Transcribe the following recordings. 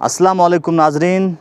अस्सलाम वालेकुम नाजरीन,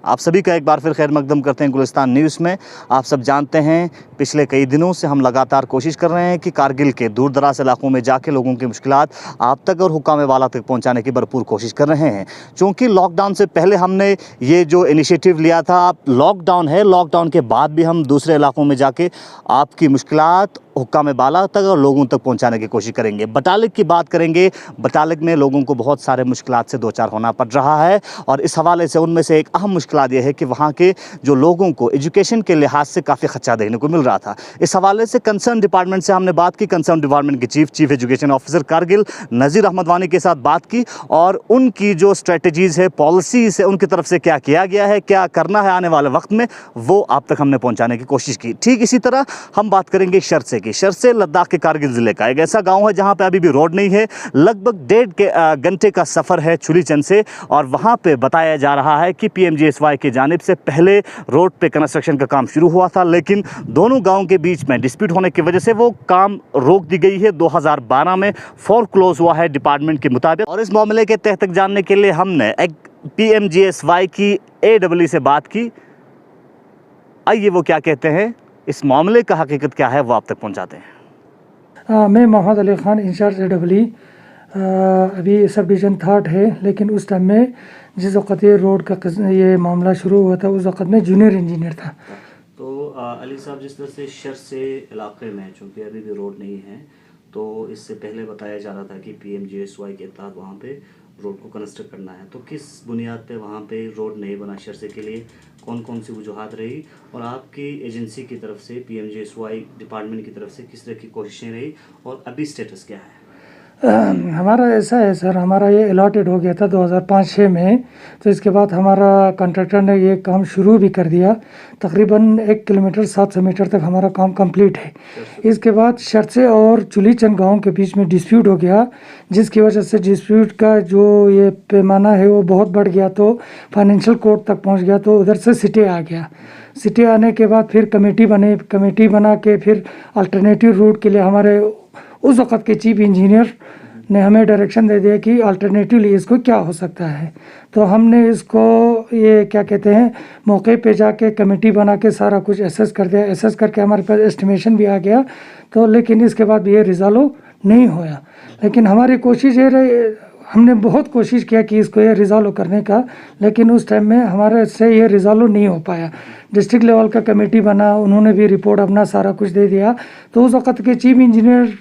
आप सभी का एक बार फिर खैर मकदम करते हैं गुलिस्तान न्यूज़ में। आप सब जानते हैं पिछले कई दिनों से हम लगातार कोशिश कर रहे हैं कि कारगिल के दूर दराज इलाकों में जाके लोगों की मुश्किलात आप तक और हुक्काम वाला तक पहुंचाने की भरपूर कोशिश कर रहे हैं। चूँकि लॉकडाउन से पहले हमने ये जो इनिशिएटिव लिया था, आप लॉकडाउन है, लॉकडाउन के बाद भी हम दूसरे इलाकों में जाके आपकी मुश्किलात हुक्काम बाला तक और लोगों तक पहुंचाने की कोशिश करेंगे। बटालिक की बात करेंगे। बटालिक में लोगों को बहुत सारे मुश्किलात से दो चार होना पड़ रहा है और इस हवाले से उनमें से एक अहम मुश्किलात यह है कि वहाँ के जो लोगों को एजुकेशन के लिहाज से काफ़ी खर्चा देखने को मिल रहा था। इस हवाले से कंसर्न डिपार्टमेंट से हमने बात की। कंसर्न डिपार्टमेंट के चीफ एजुकेशन ऑफिसर कारगिल नज़ीर अहमद वानी के साथ बात की और उनकी जो स्ट्रेटजीज़ है, पॉलिसीज़ है, उनकी तरफ से क्या किया गया है, क्या करना है आने वाले वक्त में, वो आप तक हमने पहुँचाने की कोशिश की। ठीक इसी तरह हम बात करेंगे शर्से की। शर्से लद्दाख के कारगिल ज़िले का एक ऐसा गांव है जहां पे अभी भी रोड नहीं है। लगभग 1.5 घंटे का सफ़र है छुलीचंद से और वहां पे बताया जा रहा है कि PMGSY की जानिब से पहले रोड पे कंस्ट्रक्शन का काम शुरू हुआ था, लेकिन दोनों गांवों के बीच में डिस्प्यूट होने की वजह से वो काम रोक दी गई है। 2012 में फोरक्लोज हुआ है डिपार्टमेंट के मुताबिक। और इस मामले के तह तक जानने के लिए हमने एक PMGSY की AEE से बात की। आइए वो क्या कहते हैं, इस मामले का हकीकत क्या है, वो आप तक पहुंचाते हैं। मैं मोहम्मद अली ख़ान इंचार्ज AEE अभी सब डिवीज़न 3 है, लेकिन उस टाइम में जिस वक़्त ये रोड का ये मामला शुरू हुआ था उस वक़्त में जूनियर इंजीनियर था। तो अली साहब, जिस तरह से शर्से इलाके में चूँकि अभी भी रोड नहीं है, तो इससे पहले बताया जा रहा था कि PMGSY के तहत वहाँ पे रोड को कंस्ट्रक्ट करना है, तो किस बुनियाद पे वहाँ पे रोड नहीं बना शर्से के लिए, कौन कौन सी वजूहात रही और आपकी एजेंसी की तरफ से PMGSY डिपार्टमेंट की तरफ से किस तरह की कोशिशें रही और अभी स्टेटस क्या है? हमारा ऐसा है सर, हमारा ये अलॉटेड हो गया था 2005-06 में। तो इसके बाद हमारा कॉन्ट्रैक्टर ने ये काम शुरू भी कर दिया। तकरीबन 1 किलोमीटर 700 मीटर तक हमारा काम कंप्लीट है। इसके बाद शर्से और चुलीचंद गांव के बीच में डिस्प्यूट हो गया, जिसकी वजह से डिस्प्यूट का जो ये पैमाना है वो बहुत बढ़ गया, तो फाइनेंशियल कोर्ट तक पहुँच गया। तो उधर से सिटे आ गया। सिटे आने के बाद फिर कमेटी बना के फिर अल्टरनेटिव रूट के लिए हमारे उस वक़्त के चीफ इंजीनियर ने हमें डायरेक्शन दे दिया कि अल्टरनेटिवली इसको क्या हो सकता है। तो हमने इसको ये क्या कहते हैं, मौके पे जाके कमेटी बना के सारा कुछ एसेस कर दिया। एसेस करके हमारे पास एस्टिमेशन भी आ गया। तो लेकिन इसके बाद भी ये रिजॉल्व नहीं होया। लेकिन हमारी कोशिश ये रही, हमने बहुत कोशिश किया कि इसको ये रिजॉल्व करने का, लेकिन उस टाइम में हमारे से ये रिजॉल्व नहीं हो पाया। डिस्ट्रिक्ट लेवल का कमेटी बना, उन्होंने भी रिपोर्ट अपना सारा कुछ दे दिया। तो उस वक़्त के चीफ इंजीनियर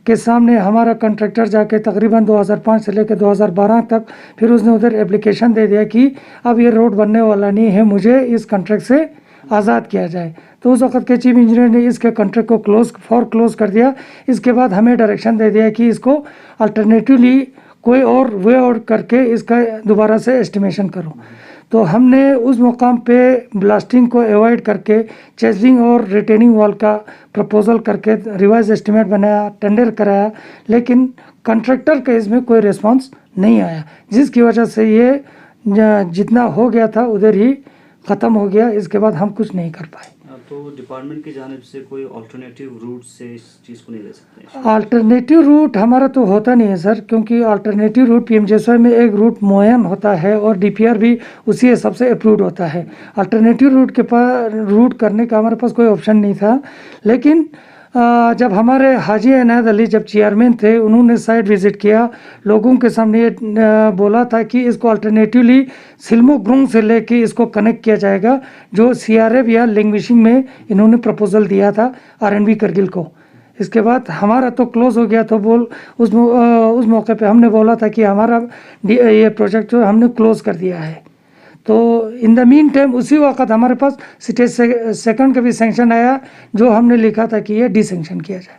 के सामने हमारा कॉन्ट्रैक्टर जाके तकरीबन 2005 से लेकर 2012 तक फिर उसने उधर एप्लीकेशन दे दिया कि अब ये रोड बनने वाला नहीं है, मुझे इस कॉन्ट्रैक्ट से आज़ाद किया जाए। तो उस वक़्त के चीफ इंजीनियर ने इसके कॉन्ट्रैक्ट को क्लोज कर दिया। इसके बाद हमें डायरेक्शन दे दिया कि इसको अल्टरनेटिवली कोई और वे और करके इसका दोबारा से एस्टिमेशन करो। तो हमने उस मुकाम पे ब्लास्टिंग को अवॉइड करके चेजलिंग और रिटेनिंग वॉल का प्रपोजल करके रिवाइज एस्टिमेट बनाया, टेंडर कराया, लेकिन कॉन्ट्रैक्टर का इसमें कोई रिस्पांस नहीं आया, जिसकी वजह से ये जितना हो गया था उधर ही ख़त्म हो गया। इसके बाद हम कुछ नहीं कर पाए। तो डिपार्टमेंट की जानिब से कोई अल्टरनेटिव रूट से इस चीज़ को नहीं ले सकते? अल्टरनेटिव रूट हमारा तो होता नहीं है सर, क्योंकि अल्टरनेटिव रूट PMGSY में एक रूट मुअय्यन होता है और DPR भी उसी हिसाब से अप्रूव्ड होता है। अल्टरनेटिव रूट के पास रूट करने का हमारे पास कोई ऑप्शन नहीं था। लेकिन जब हमारे हाजी इनायत अली जब चेयरमैन थे, उन्होंने साइट विज़िट किया, लोगों के सामने बोला था कि इसको अल्टरनेटिवली सिल्मोग्रोंग से लेके इसको कनेक्ट किया जाएगा, जो CRF या लैंग्वेजिंग में इन्होंने प्रपोजल दिया था RNB करगिल को। इसके बाद हमारा तो क्लोज हो गया। तो उस मौके पे हमने बोला था कि हमारा ये प्रोजेक्ट जो हमने क्लोज कर दिया है। तो इन द मीन टाइम उसी वक्त हमारे पास स्टेज सेकंड का भी सेंक्शन आया, जो हमने लिखा था कि ये डिसेंक्शन किया जाए।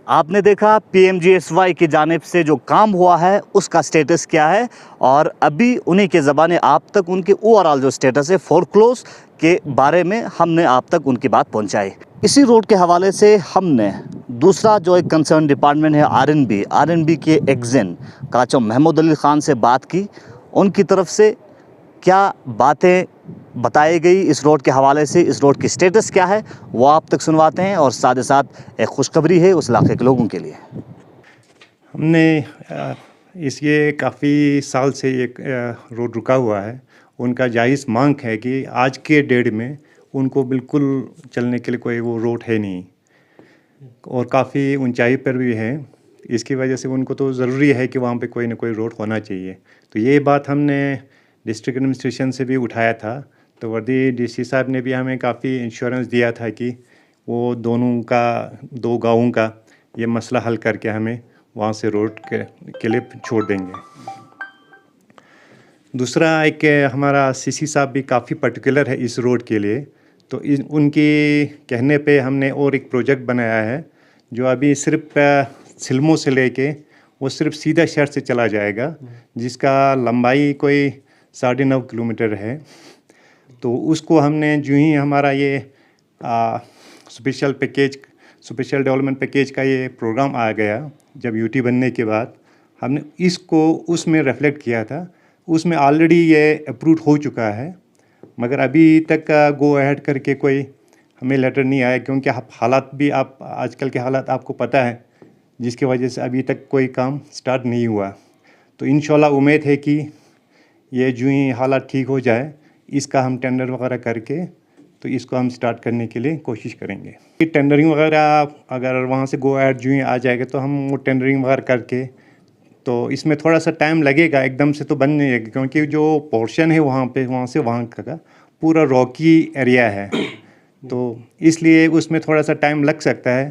आपने देखा PMGSY की जानिब से जो काम हुआ है उसका स्टेटस क्या है और अभी उन्हीं के ज़बाने आप तक उनके ओवरऑल जो स्टेटस है फोरक्लोज के बारे में हमने आप तक उनकी बात पहुंचाई। इसी रोड के हवाले से हमने दूसरा जो एक कंसर्न डिपार्टमेंट है RNB के एग्जिन काचो महमूद अली ख़ान से बात की। उनकी तरफ से क्या बातें बताई गई इस रोड के हवाले से, इस रोड की स्टेटस क्या है, वो आप तक सुनवाते हैं और साथ ही साथ एक खुशखबरी है उस इलाके के लोगों के लिए। हमने इसलिए काफ़ी साल से ये रोड रुका हुआ है। उनका जायज़ मांग है कि आज के डेट में उनको बिल्कुल चलने के लिए कोई वो रोड है नहीं और काफ़ी ऊंचाई पर भी है। इसकी वजह से उनको तो ज़रूरी है कि वहाँ पे कोई ना कोई रोड होना चाहिए। तो ये बात हमने डिस्ट्रिक्ट एडमिनिस्ट्रेशन से भी उठाया था, तो वर्दी डीसी साहब ने भी हमें काफ़ी इंश्योरेंस दिया था कि वो दो गाँवों का ये मसला हल करके हमें वहाँ से रोड के लिए छोड़ देंगे। दूसरा एक हमारा सीसी साहब भी काफ़ी पर्टिकुलर है इस रोड के लिए, तो उनके कहने पे हमने और एक प्रोजेक्ट बनाया है जो अभी सिर्फ सिल्मो से लेके वो सिर्फ सीधा शहर से चला जाएगा, जिसका लंबाई कोई 9.5 किलोमीटर है। तो उसको हमने जो ही हमारा ये स्पेशल डेवलपमेंट पैकेज का ये प्रोग्राम आ गया, जब यूटी बनने के बाद हमने इसको उसमें रिफ्लेक्ट किया था। उसमें ऑलरेडी ये अप्रूव हो चुका है, मगर अभी तक गो अहेड करके कोई हमें लेटर नहीं आया, क्योंकि हालात भी आजकल के हालात आपको पता है, जिसकी वजह से अभी तक कोई काम स्टार्ट नहीं हुआ। तो इंशाल्लाह उम्मीद है कि ये जो ही हालात ठीक हो जाए, इसका हम टेंडर वगैरह करके तो इसको हम स्टार्ट करने के लिए कोशिश करेंगे। टेंडरिंग वगैरह अगर वहाँ से गो अहेड जो ही आ जाएगा तो हम वो टेंडरिंग वगैरह करके, तो इसमें थोड़ा सा टाइम लगेगा, एकदम से तो बन नहीं जाएगा, क्योंकि जो पोर्शन है वहाँ से वहाँ का पूरा रॉकी एरिया है, तो इसलिए उसमें थोड़ा सा टाइम लग सकता है।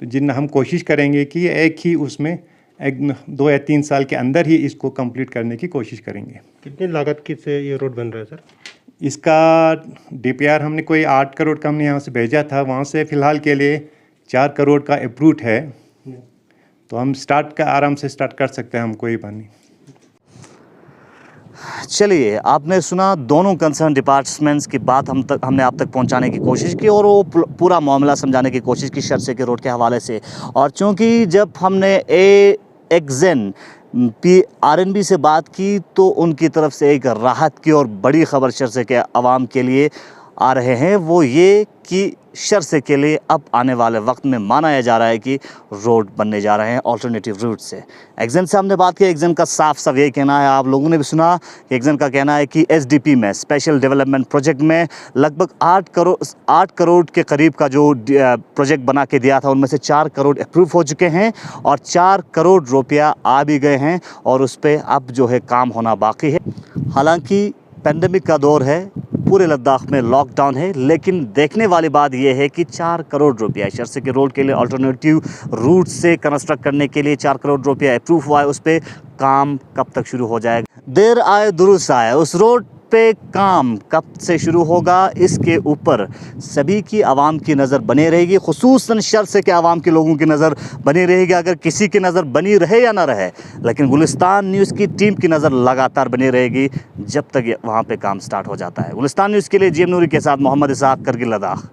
तो हम कोशिश करेंगे कि एक ही उसमें 2 या 3 साल के अंदर ही इसको कंप्लीट करने की कोशिश करेंगे। कितनी लागत की से ये रोड बन रहा है सर? इसका डीपीआर हमने कोई 8 करोड़ का हमने यहाँ से भेजा था, वहाँ से फ़िलहाल के लिए 4 करोड़ का अप्रूव्ड है, तो हम आराम से स्टार्ट कर सकते हैं, हम कोई बात नहीं। चलिए, आपने सुना दोनों कंसर्न डिपार्टमेंट्स की बात हमने आप तक पहुंचाने की कोशिश की और वो पूरा मामला समझाने की कोशिश की शर्से के रोड के हवाले से। और चूँकि जब हमने एक्जेन आरएनबी से बात की तो उनकी तरफ से एक राहत की और बड़ी खबर शर्से के अवाम के लिए आ रहे हैं, वो ये कि शर्से के लिए अब आने वाले वक्त में माना जा रहा है कि रोड बनने जा रहे हैं अल्टरनेटिव रूट से। एक्जन से हमने बात की, एक्जन का साफ यही कहना है, आप लोगों ने भी सुना कि एक्जन का कहना है कि एसडीपी में स्पेशल डेवलपमेंट प्रोजेक्ट में लगभग 8 करोड़ के करीब का जो प्रोजेक्ट बना के दिया था, उनमें से 4 करोड़ अप्रूव हो चुके हैं और 4 करोड़ रुपया आ भी गए हैं और उस पर अब जो है काम होना बाकी है। हालांकि पेंडेमिक का दौर है, पूरे लद्दाख में लॉकडाउन है, लेकिन देखने वाली बात यह है कि 4 करोड़ रुपया शर्से के रोड के लिए अल्टरनेटिव रूट से कंस्ट्रक्ट करने के लिए 4 करोड़ रुपया अप्रूव हुआ है। उस पर काम कब तक शुरू हो जाएगा? देर आए दुरुस्त आए, उस रोड पे काम कब से शुरू होगा, इसके ऊपर सभी की आवाम की नज़र बनी रहेगी, खुसूसन शर्से के आवाम के लोगों की नज़र बनी रहेगी। अगर किसी की नज़र बनी रहे या ना रहे, लेकिन गुलिस्तान न्यूज़ की टीम की नज़र लगातार बनी रहेगी जब तक वहाँ पे काम स्टार्ट हो जाता है। गुलिस्तान न्यूज़ के लिए जीएम नूरी के साथ मोहम्मद इसाक, करगिल लद्दाख।